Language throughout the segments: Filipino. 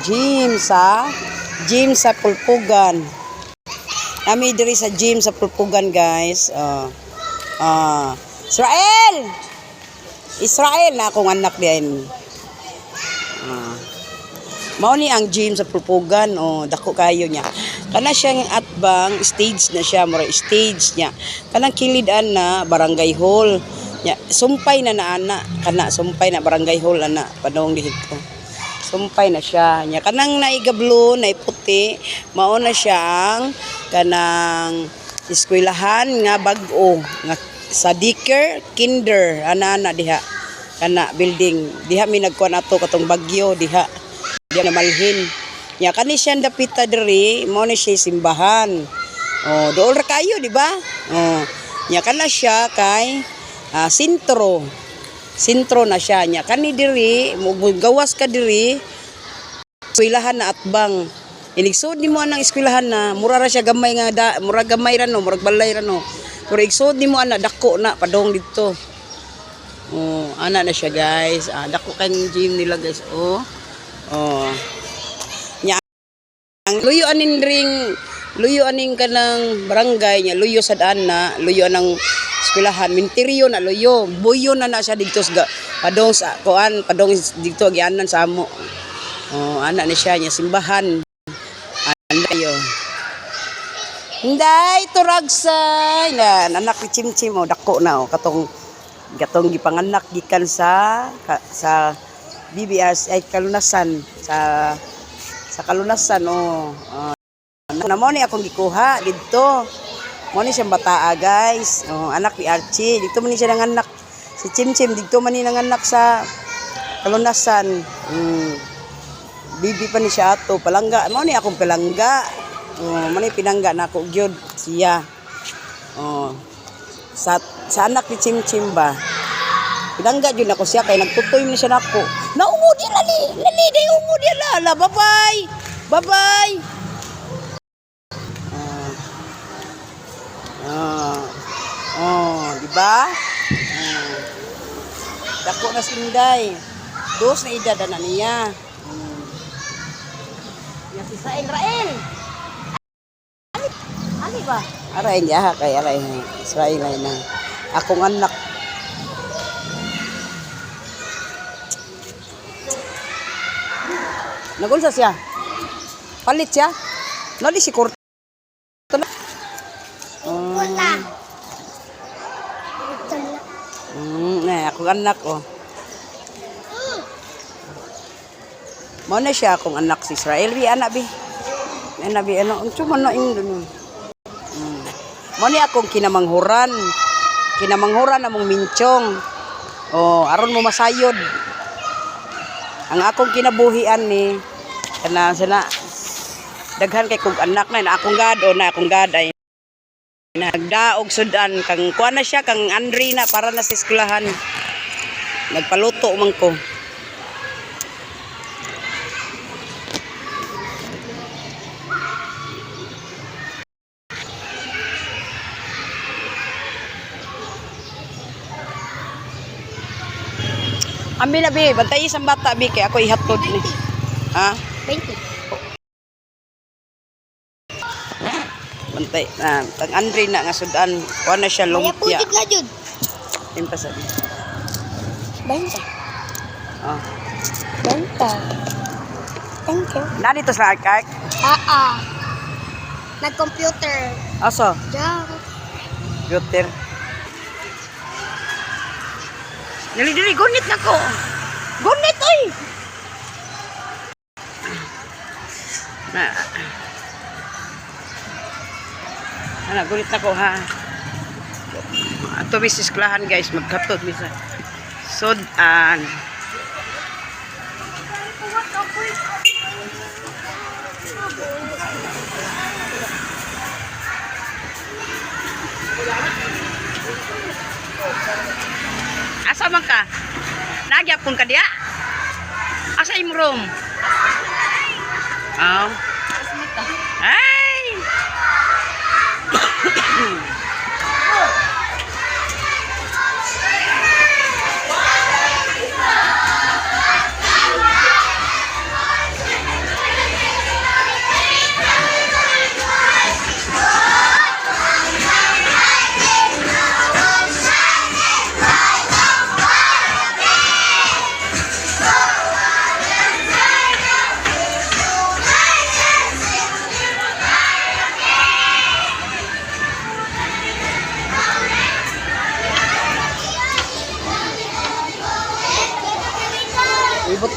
gym sa Pulpugan. Kami diri sa gym sa Pulpugan, guys. Israel na akong anak din. Mao ni ang gym sa Pulpugan, dako kayo niya. Kana siyang atbang stage na siya, mura stage niya. Kanang kilidan na barangay hall. Ya, sumpay na ana, kana sumpay na barangay hall ana padong dito. Sumpay na siya. Nya kanang naigablo, naiputi, mao na siya ang kanang eskwelahan nga bag-o nga sa Dicker Kinder ana diha. Kana building diha mi nagkuan ato katong bagyo diha. Diha na malhin. Nya kani siya dapita diri, mao ni siya simbahan. Dool ra kayo, di ba? Nya kana siya kay sentro na siya nya kani diri gawas ka diri eskwelahan na atbang inigsud nimo anang eskwelahan na mura ra siya gamay nga mura gamay ra no murag balay ra no pero igsud nimo ana dako na padong dito ana na siya, guys. Dako kan gym nila, guys. Nya ang luyo aning kanang barangay nya luyo sad ana luyo anang eskwelahan minteryo na luyo buyo na siya dito sa padong sa kuan padong dito gianan sa amo. Ana ni siya nya simbahan andayo Hinday turagsay na anak ni Chimchim dako na katong gipanganak gikan sa BBS ay kalunasan sa kalunasan namo ni akong gikuha dito. Mo ni siyang bataa, guys. Anak ni Archie. Dito man ni siya nanganak. Si Chimchim, dito man ni nanganak sa kalunasan. Bibi pa ni siya ato. Palangga. Mo ni akong palangga. Mo ni pinangga na ako gyud siya. Sa anak ni Chimchim ba. Pinangga gyud ako siya kay nagtutoy ni siya nako. Naungo di lali day ungo di lala. Bye-bye. Bye-bye. Di ba? Dako na sinday. Dos na edad na niya. Ya si Israel. Ali ba? Aray niya kay aray Israel na. Akong anak. Nagunsa siya? Palit siya? No di si Kurta. Akong anak Mao na siya akong anak si Israel bi anak bi. Unsa man na indon. Mao ni akong kinamanghuran among minchong. Aron mo masayod. Ang akong kinabuhian ni kana sana daghan kay kog anak na akong gad ay nagdaog sudan kang kuan na siya kang Andre na para na sa eskwelahan. Nagpaluto man ko. Ambi na bi, bantay isang bata bi kay ako ihatod ni. Ha? 20. Bantay na tang Andre na nga sudan kuan na siya lumpia. Putik na jud. Timpa sa. Benta. Benta. Thank you. Na dito sa arcade? Nag-computer. Aso? Diyan. Computer. Dili gunit na ko. Gunit oy. Gunit na ko ha. Ato bis eskwelahan, guys, magkatod bisa. Sudan. Asa man ka? Nagyapon ka diya? Asa imong room? Ay!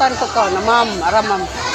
Butan ko ka na ma'am, ara ma'am.